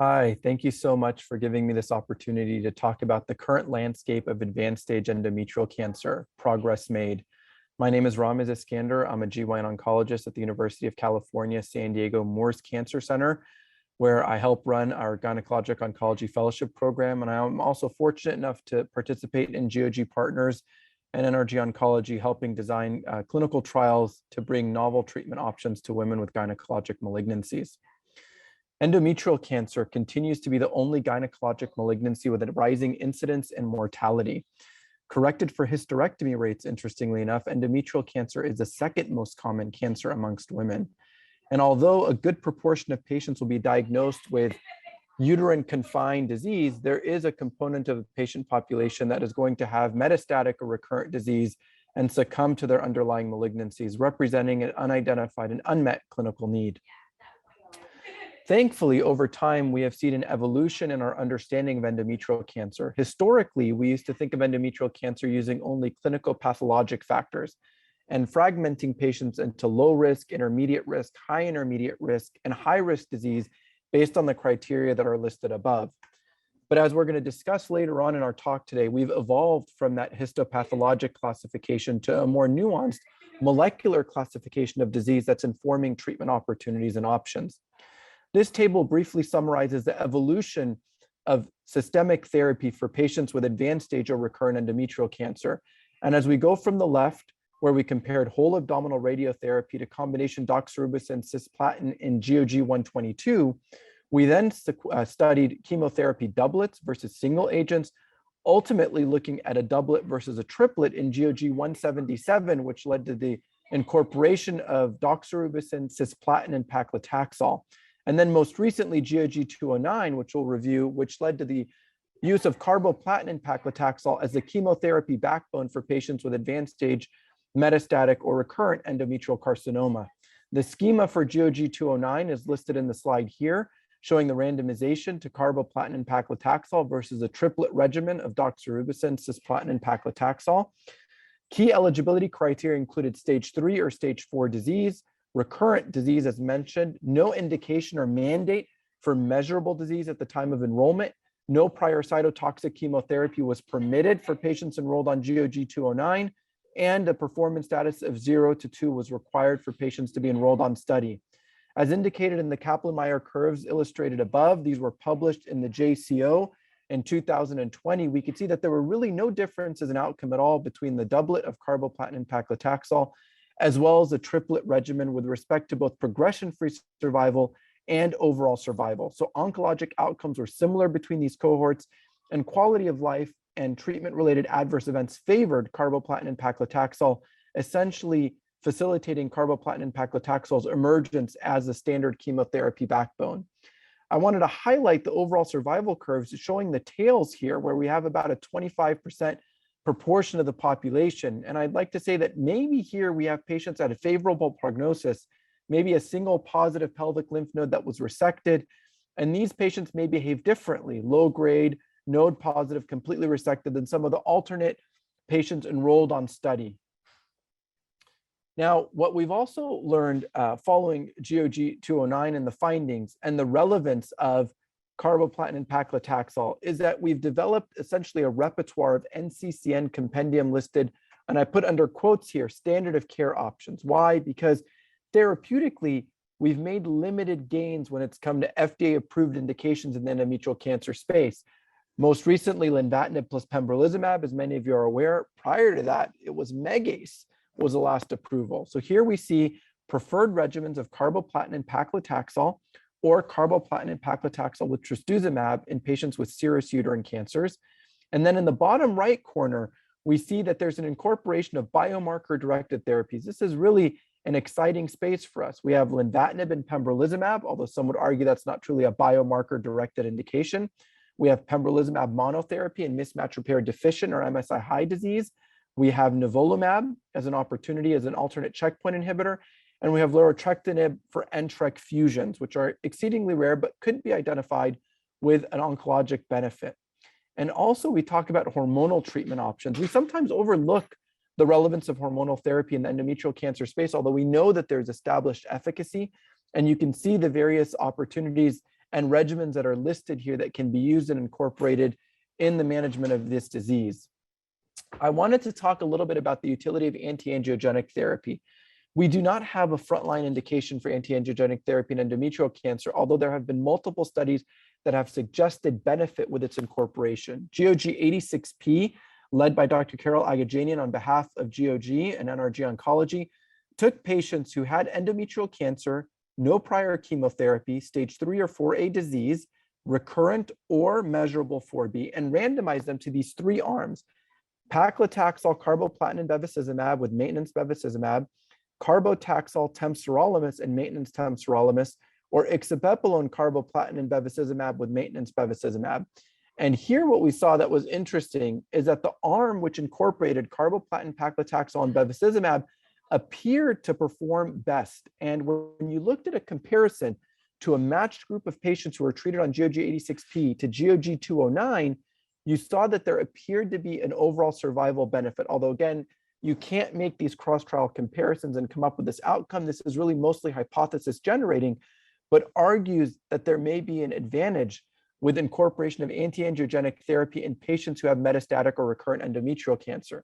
Hi, thank you so much for giving me this opportunity to talk about the current landscape of advanced stage endometrial cancer, progress made. My name is Ramiz Iskander. I'm a GYN oncologist at the University of California, San Diego Moores Cancer Center, where I help run our gynecologic oncology fellowship program. And I'm also fortunate enough to participate in GOG Partners and NRG Oncology, helping design clinical trials to bring novel treatment options to women with gynecologic malignancies. Endometrial cancer continues to be the only gynecologic malignancy with a rising incidence and mortality. Corrected for hysterectomy rates, interestingly enough, endometrial cancer is the second most common cancer amongst women. And although a good proportion of patients will be diagnosed with uterine confined disease, there is a component of the patient population that is going to have metastatic or recurrent disease and succumb to their underlying malignancies, representing an unidentified and unmet clinical need. Thankfully, over time, we have seen an evolution in our understanding of endometrial cancer. Historically, we used to think of endometrial cancer using only clinical pathologic factors and fragmenting patients into low risk, intermediate risk, high intermediate risk, and high risk disease based on the criteria that are listed above. But as we're going to discuss later on in our talk today, we've evolved from that histopathologic classification to a more nuanced molecular classification of disease that's informing treatment opportunities and options. This table briefly summarizes the evolution of systemic therapy for patients with advanced stage or recurrent endometrial cancer. And as we go from the left, where we compared whole abdominal radiotherapy to combination doxorubicin cisplatin in GOG 122, we then studied chemotherapy doublets versus single agents, ultimately looking at a doublet versus a triplet in GOG 177, which led to the incorporation of doxorubicin, cisplatin, and paclitaxel. And then most recently, GOG 209, which we'll review, which led to the use of carboplatin and paclitaxel as the chemotherapy backbone for patients with advanced stage metastatic or recurrent endometrial carcinoma. The schema for GOG 209 is listed in the slide here, showing the randomization to carboplatin and paclitaxel versus a triplet regimen of doxorubicin, cisplatin, and paclitaxel. Key eligibility criteria included stage 3 or stage 4 disease, recurrent disease as mentioned, no indication or mandate for measurable disease at the time of enrollment, no prior cytotoxic chemotherapy was permitted for patients enrolled on GOG 209, and a performance status of 0 to 2 was required for patients to be enrolled on study. As indicated in the Kaplan-Meier curves illustrated above, these were published in the JCO in 2020. We could see that there were really no differences in outcome at all between the doublet of carboplatin and paclitaxel, as well as the triplet regimen with respect to both progression-free survival and overall survival. So oncologic outcomes were similar between these cohorts, and quality of life and treatment-related adverse events favored carboplatin and paclitaxel, essentially facilitating carboplatin and paclitaxel's emergence as the standard chemotherapy backbone. I wanted to highlight the overall survival curves showing the tails here, where we have about a 25% proportion of the population. And I'd like to say that maybe here we have patients at a favorable prognosis, maybe a single positive pelvic lymph node that was resected. And these patients may behave differently, low grade, node positive, completely resected than some of the alternate patients enrolled on study. Now, what we've also learned following GOG 209 and the findings and the relevance of carboplatin and paclitaxel is that we've developed essentially a repertoire of NCCN compendium listed, and I put under quotes here, standard of care options. Why? Because therapeutically, we've made limited gains when it's come to FDA approved indications in the endometrial cancer space. Most recently, lenvatinib plus pembrolizumab, as many of you are aware. Prior to that, it was Megace was the last approval. So here we see preferred regimens of carboplatin and paclitaxel, or carboplatin and paclitaxel with trastuzumab in patients with serous uterine cancers. And then in the bottom right corner, we see that there's an incorporation of biomarker-directed therapies. This is really an exciting space for us. We have lenvatinib and pembrolizumab, although some would argue that's not truly a biomarker-directed indication. We have pembrolizumab monotherapy in mismatch repair deficient or MSI high disease. We have nivolumab as an opportunity as an alternate checkpoint inhibitor. And we have lorlatinib for NTRK fusions, which are exceedingly rare, but could be identified with an oncologic benefit. And also we talk about hormonal treatment options. We sometimes overlook the relevance of hormonal therapy in the endometrial cancer space, although we know that there's established efficacy, and you can see the various opportunities and regimens that are listed here that can be used and incorporated in the management of this disease. I wanted to talk a little bit about the utility of antiangiogenic therapy. We do not have a frontline indication for antiangiogenic therapy in endometrial cancer, although there have been multiple studies that have suggested benefit with its incorporation. GOG 86P, led by Dr. Carol Agajanian on behalf of GOG and NRG Oncology, took patients who had endometrial cancer, no prior chemotherapy, stage 3 or 4A disease, recurrent or measurable 4B, and randomized them to these three arms: paclitaxel, carboplatin, and bevacizumab with maintenance bevacizumab, carbotaxol, temsirolimus, and maintenance temsirolimus, or ixabepilone, carboplatin, and bevacizumab with maintenance bevacizumab. And here what we saw that was interesting is that the arm which incorporated carboplatin, paclitaxel, and bevacizumab appeared to perform best. And when you looked at a comparison to a matched group of patients who were treated on GOG 86P to GOG 209, you saw that there appeared to be an overall survival benefit. Although again, you can't make these cross-trial comparisons and come up with this outcome. This is really mostly hypothesis generating, but argues that there may be an advantage with incorporation of antiangiogenic therapy in patients who have metastatic or recurrent endometrial cancer.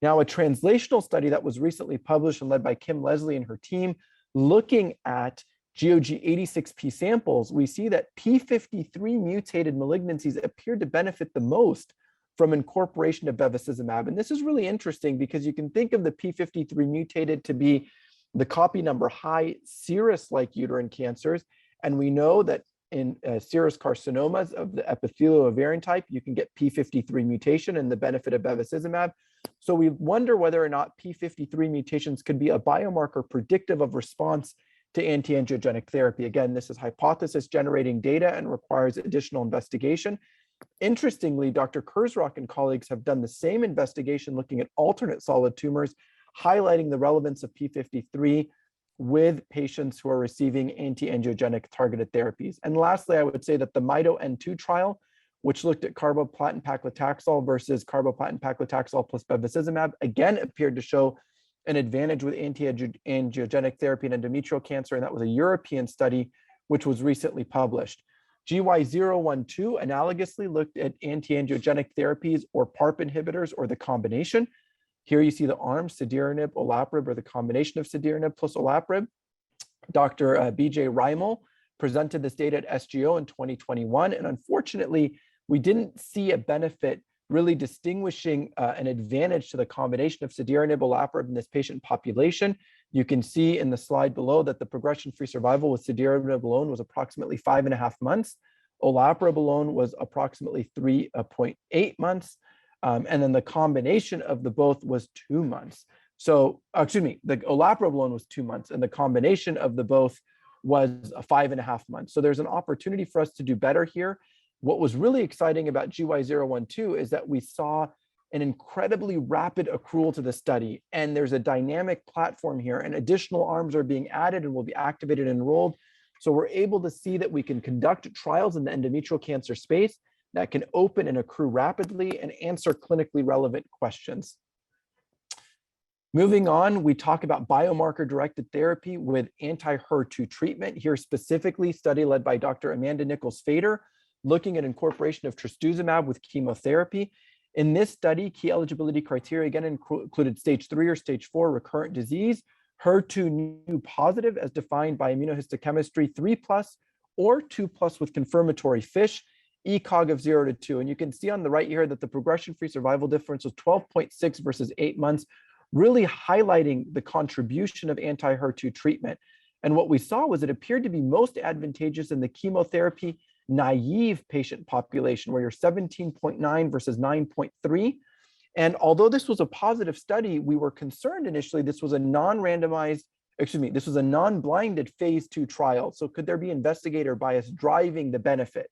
Now, a translational study that was recently published and led by Kim Leslie and her team, looking at GOG 86P samples, we see that P53 mutated malignancies appear to benefit the most from incorporation of bevacizumab. And this is really interesting because you can think of the P53 mutated to be the copy number high serous-like uterine cancers. And we know that in serous carcinomas of the epithelial ovarian type, you can get P53 mutation and the benefit of bevacizumab. So we wonder whether or not P53 mutations could be a biomarker predictive of response to antiangiogenic therapy. Again, this is hypothesis generating data and requires additional investigation. Interestingly, Dr. Kurzrock and colleagues have done the same investigation looking at alternate solid tumors, highlighting the relevance of P53 with patients who are receiving antiangiogenic targeted therapies. And lastly, I would say that the MITO-N2 trial, which looked at carboplatin paclitaxel versus carboplatin paclitaxel plus bevacizumab, again appeared to show an advantage with antiangiogenic therapy in endometrial cancer, and that was a European study which was recently published. GY012 analogously looked at antiangiogenic therapies or PARP inhibitors or the combination. Here you see the arms, cediranib, olaparib, or the combination of cediranib plus olaparib. Dr. BJ Reimel presented this data at SGO in 2021, and unfortunately, we didn't see a benefit really distinguishing an advantage to the combination of cediranib, olaparib in this patient population. You can see in the slide below that the progression-free survival with cediranib alone was approximately 5.5 months. Olaparib alone was approximately 3.8 months. And then the combination of the both was 2 months. So, the olaparib alone was 2 months, and the combination of the both was 5.5 months. So there's an opportunity for us to do better here. What was really exciting about GY012 is that we saw an incredibly rapid accrual to the study, and there's a dynamic platform here, and additional arms are being added and will be activated and enrolled. So we're able to see that we can conduct trials in the endometrial cancer space that can open and accrue rapidly and answer clinically relevant questions. Moving on, we talk about biomarker-directed therapy with anti-HER2 treatment. Here specifically, study led by Dr. Amanda Nichols-Fader, looking at incorporation of trastuzumab with chemotherapy. In this study, key eligibility criteria again included stage 3 or stage 4 recurrent disease, HER2 new positive as defined by immunohistochemistry 3+ or 2+ with confirmatory FISH, ECOG of 0 to 2. And you can see on the right here that the progression-free survival difference was 12.6 versus 8 months, really highlighting the contribution of anti-HER2 treatment. And what we saw was it appeared to be most advantageous in the chemotherapy naive patient population, where you're 17.9 versus 9.3. And although this was a positive study, we were concerned initially this was a this was a non-blinded phase 2 trial. So could there be investigator bias driving the benefit?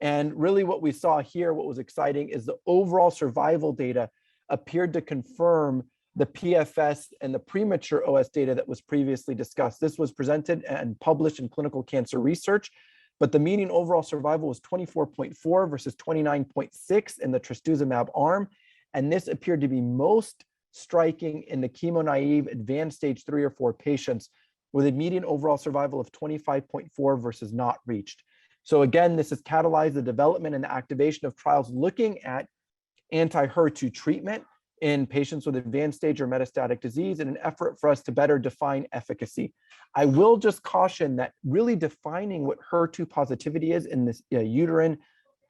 And really what we saw here, what was exciting, is the overall survival data appeared to confirm the PFS and the premature OS data that was previously discussed. This was presented and published in Clinical Cancer Research, but the median overall survival was 24.4 versus 29.6 in the trastuzumab arm. And this appeared to be most striking in the chemo-naive advanced stage 3 or 4 patients with a median overall survival of 25.4 versus not reached. So again, this has catalyzed the development and the activation of trials looking at anti-HER2 treatment in patients with advanced stage or metastatic disease in an effort for us to better define efficacy. I will just caution that really defining what HER2 positivity is in this uterine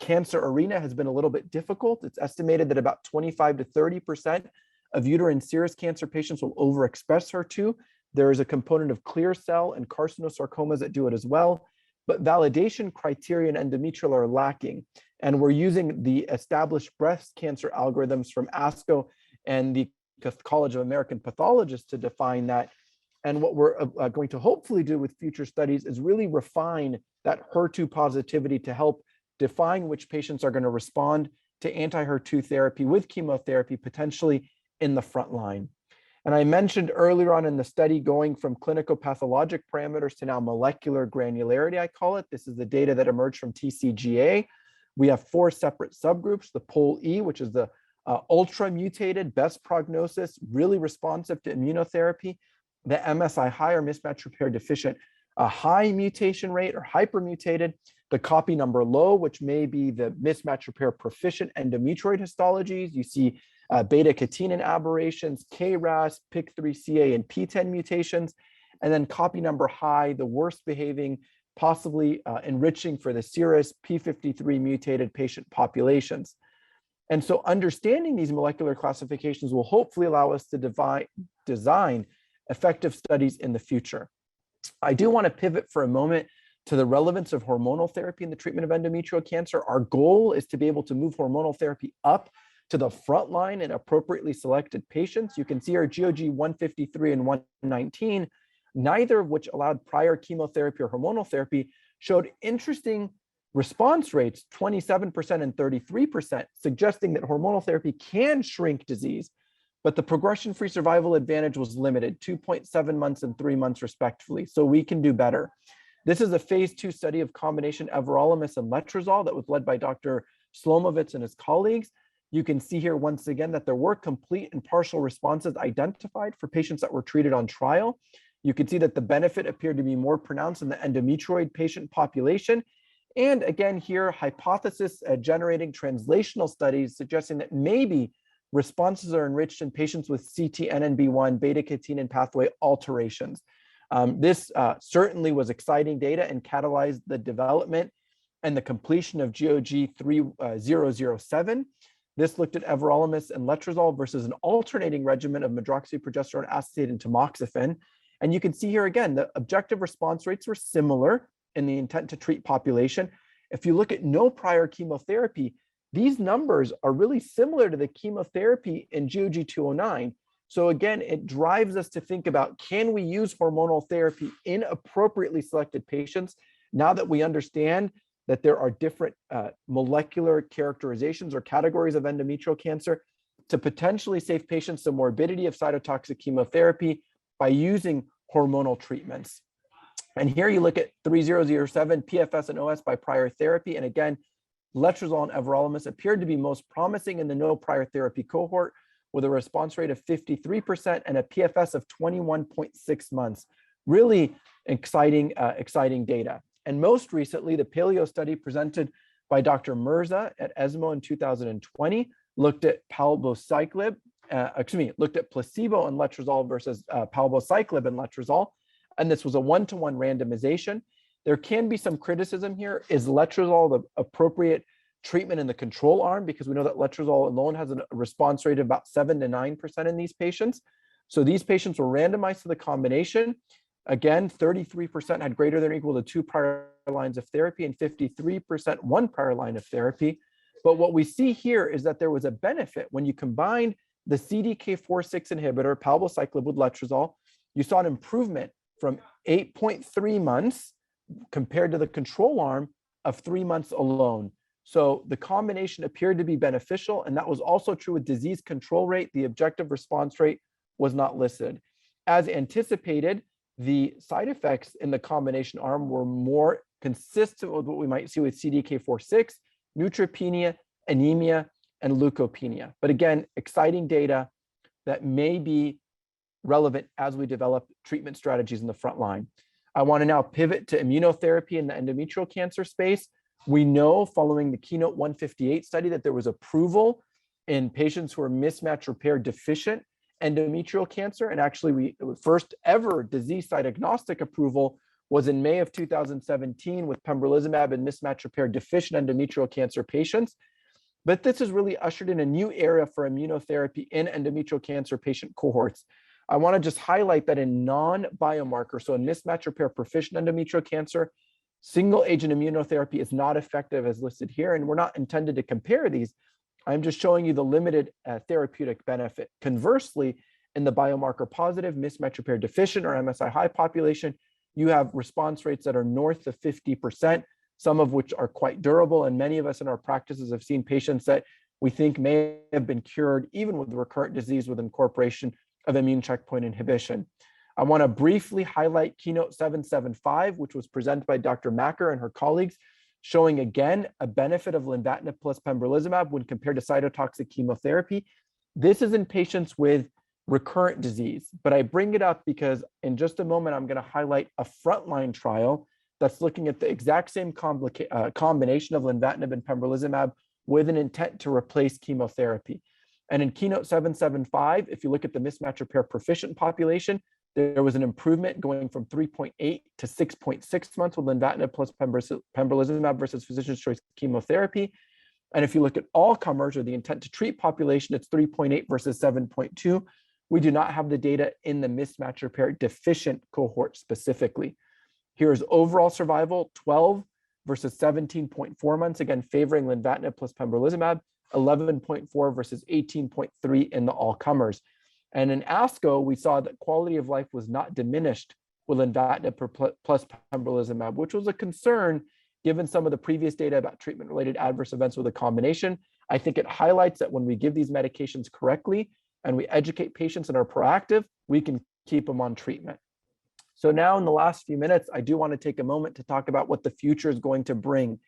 cancer arena has been a little bit difficult. It's estimated that about 25 to 30% of uterine serous cancer patients will overexpress HER2. There is a component of clear cell and carcinosarcomas that do it as well, but validation criteria in endometrial are lacking. And we're using the established breast cancer algorithms from ASCO and the College of American Pathologists to define that. And what we're going to hopefully do with future studies is really refine that HER2 positivity to help define which patients are going to respond to anti-HER2 therapy with chemotherapy, potentially in the front line. And I mentioned earlier on in the study going from clinical pathologic parameters to now molecular granularity, I call it. This is the data that emerged from TCGA. We have 4 separate subgroups, the POL-E, which is the ultra mutated, best prognosis, really responsive to immunotherapy, the MSI high or mismatch repair deficient, a high mutation rate or hypermutated, the copy number low, which may be the mismatch repair proficient endometrioid histologies. You see beta-catenin aberrations, KRAS, PIK3CA, and PTEN mutations, and then copy number high, the worst behaving, possibly enriching for the serous P53 mutated patient populations. And so understanding these molecular classifications will hopefully allow us to design effective studies in the future. I do want to pivot for a moment to the relevance of hormonal therapy in the treatment of endometrial cancer. Our goal is to be able to move hormonal therapy up to the front line in appropriately selected patients. You can see our GOG 153 and 119, neither of which allowed prior chemotherapy or hormonal therapy, showed interesting response rates, 27% and 33%, suggesting that hormonal therapy can shrink disease, but the progression-free survival advantage was limited, 2.7 months and 3 months respectively, so we can do better. This is a phase 2 study of combination everolimus and letrozole that was led by Dr. Slomovitz and his colleagues. You can see here once again that there were complete and partial responses identified for patients that were treated on trial. You can see that the benefit appeared to be more pronounced in the endometrioid patient population. And again here, hypothesis generating translational studies suggesting that maybe responses are enriched in patients with CTNNB1 beta-catenin pathway alterations. This certainly was exciting data and catalyzed the development and the completion of GOG 3007. This looked at everolimus and letrozole versus an alternating regimen of medroxyprogesterone acetate and tamoxifen. And you can see here again, the objective response rates were similar in the intent to treat population. If you look at no prior chemotherapy, these numbers are really similar to the chemotherapy in GOG 209. So again, it drives us to think about, can we use hormonal therapy in appropriately selected patients now that we understand that there are different molecular characterizations or categories of endometrial cancer to potentially save patients the morbidity of cytotoxic chemotherapy by using hormonal treatments. And here you look at 3007 PFS and OS by prior therapy. And again, letrozole and everolimus appeared to be most promising in the no prior therapy cohort with a response rate of 53% and a PFS of 21.6 months. Really exciting data. And most recently, the Paleo study presented by Dr. Mirza at ESMO in 2020 looked at palbociclib, looked at placebo and letrozole versus palbociclib and letrozole. And this was a 1-to-1 randomization. There can be some criticism here. Is letrozole the appropriate treatment in the control arm? Because we know that letrozole alone has a response rate of about 7 to 9% in these patients. So these patients were randomized to the combination. Again, 33% had greater than or equal to 2 prior lines of therapy and 53% 1 prior line of therapy. But what we see here is that there was a benefit when you combined the CDK4/6 inhibitor palbociclib with letrozole. You saw an improvement from 8.3 months compared to the control arm of 3 months alone. So the combination appeared to be beneficial, and that was also true with disease control rate. The objective response rate was not listed. As anticipated, the side effects in the combination arm were more consistent with what we might see with CDK4/6, neutropenia, anemia, and leukopenia. But again, exciting data that may be relevant as we develop treatment strategies in the front line. I want to now pivot to immunotherapy in the endometrial cancer space. We know following the Keynote 158 study that there was approval in patients who are mismatch repair deficient endometrial cancer. And actually, first ever disease site agnostic approval was in May of 2017 with pembrolizumab in mismatch repair deficient endometrial cancer patients. But this has really ushered in a new era for immunotherapy in endometrial cancer patient cohorts. I want to just highlight that in non-biomarker, so in mismatch repair proficient endometrial cancer, single agent immunotherapy is not effective as listed here, and we're not intended to compare these. I'm just showing you the limited therapeutic benefit. Conversely, in the biomarker positive, mismatch repair deficient or MSI high population, you have response rates that are north of 50%, some of which are quite durable. And many of us in our practices have seen patients that we think may have been cured even with recurrent disease with incorporation of immune checkpoint inhibition. I want to briefly highlight Keynote 775, which was presented by Dr. Macker and her colleagues, showing again a benefit of lenvatinib plus pembrolizumab when compared to cytotoxic chemotherapy. This is in patients with recurrent disease, but I bring it up because in just a moment, I'm going to highlight a frontline trial that's looking at the exact same combination of lenvatinib and pembrolizumab with an intent to replace chemotherapy. And in Keynote 775, if you look at the mismatch repair proficient population, there was an improvement going from 3.8 to 6.6 months with lenvatinib plus pembrolizumab versus physician's choice chemotherapy. And if you look at all comers or the intent to treat population, it's 3.8 versus 7.2. We do not have the data in the mismatch repair deficient cohort specifically. Here's overall survival, 12 versus 17.4 months, again, favoring lenvatinib plus pembrolizumab, 11.4 versus 18.3 in the all comers. And in ASCO, we saw that quality of life was not diminished with lenvatinib plus pembrolizumab, which was a concern given some of the previous data about treatment-related adverse events with a combination. I think it highlights that when we give these medications correctly and we educate patients and are proactive, we can keep them on treatment. So now in the last few minutes, I do want to take a moment to talk about what the future is going to bring.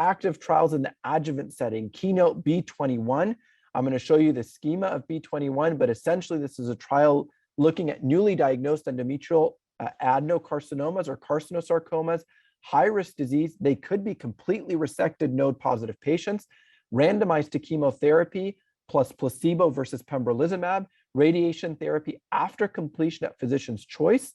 Active trials in the adjuvant setting, Keynote B21. I'm going to show you the schema of B21, but essentially this is a trial looking at newly diagnosed endometrial adenocarcinomas or carcinosarcomas, high-risk disease. They could be completely resected node-positive patients, randomized to chemotherapy plus placebo versus pembrolizumab, radiation therapy after completion at physician's choice,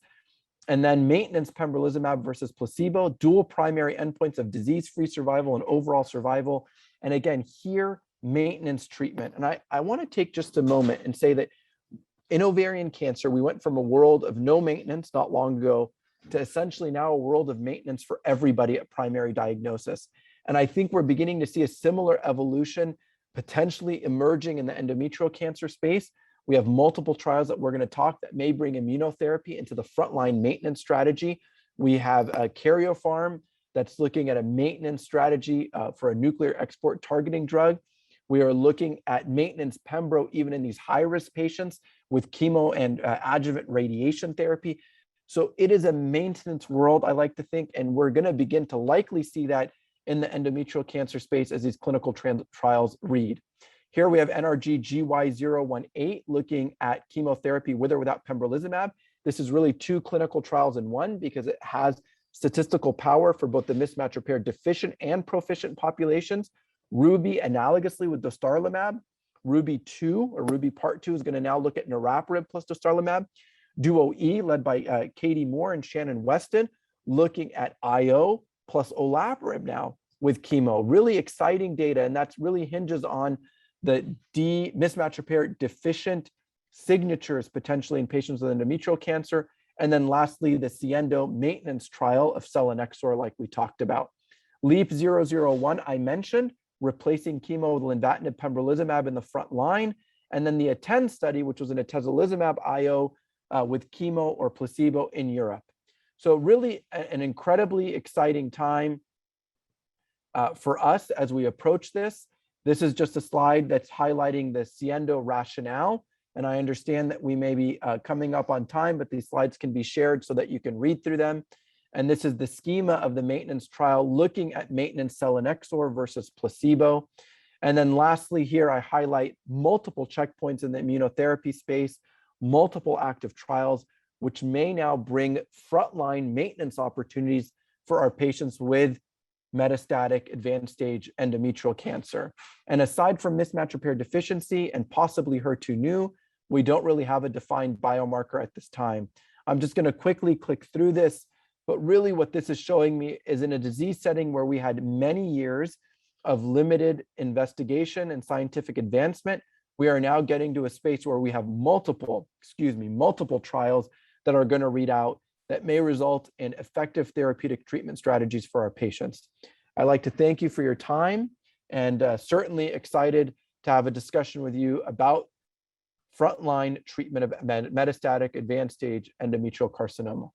and then maintenance pembrolizumab versus placebo, dual primary endpoints of disease-free survival and overall survival. And again, here, maintenance treatment. And I want to take just a moment and say that in ovarian cancer, we went from a world of no maintenance not long ago to essentially now a world of maintenance for everybody at primary diagnosis. And I think we're beginning to see a similar evolution potentially emerging in the endometrial cancer space. We have multiple trials that we're going to talk that may bring immunotherapy into the frontline maintenance strategy. We have a Karyopharm that's looking at a maintenance strategy for a nuclear export targeting drug. We are looking at maintenance pembro even in these high-risk patients with chemo and adjuvant radiation therapy. So it is a maintenance world, I like to think, and we're going to begin to likely see that in the endometrial cancer space as these clinical trials read. Here we have NRG GY018 looking at chemotherapy with or without pembrolizumab. This is really two clinical trials in one because it has statistical power for both the mismatch repair deficient and proficient populations. Ruby, analogously with dostarlimab. Ruby 2 or Ruby Part 2 is going to now look at niraparib plus dostarlimab. Duo E, led by Katie Moore and Shannon Weston, looking at IO plus olaparib now with chemo. Really exciting data, and that's really hinges on the mismatch repair deficient signatures potentially in patients with endometrial cancer. And then lastly, the SIENDO maintenance trial of selinexor like we talked about. LEAP-001 I mentioned, replacing chemo with lenvatinib pembrolizumab in the front line. And then the ATTEND study, which was an atezolizumab IO with chemo or placebo in Europe. So really an incredibly exciting time for us as we approach this. This is just a slide that's highlighting the SIENDO rationale. And I understand that we may be coming up on time, but these slides can be shared so that you can read through them. And this is the schema of the maintenance trial looking at maintenance selinexor versus placebo. And then lastly here, I highlight multiple checkpoints in the immunotherapy space, multiple active trials. which may now bring frontline maintenance opportunities for our patients with metastatic advanced stage endometrial cancer. And aside from mismatch repair deficiency and possibly HER2/neu, we don't really have a defined biomarker at this time. I'm just going to quickly click through this, but really what this is showing me is in a disease setting where we had many years of limited investigation and scientific advancement, we are now getting to a space where we have multiple trials that are going to read out that may result in effective therapeutic treatment strategies for our patients. I'd like to thank you for your time, and certainly excited to have a discussion with you about frontline treatment of metastatic advanced stage endometrial carcinoma.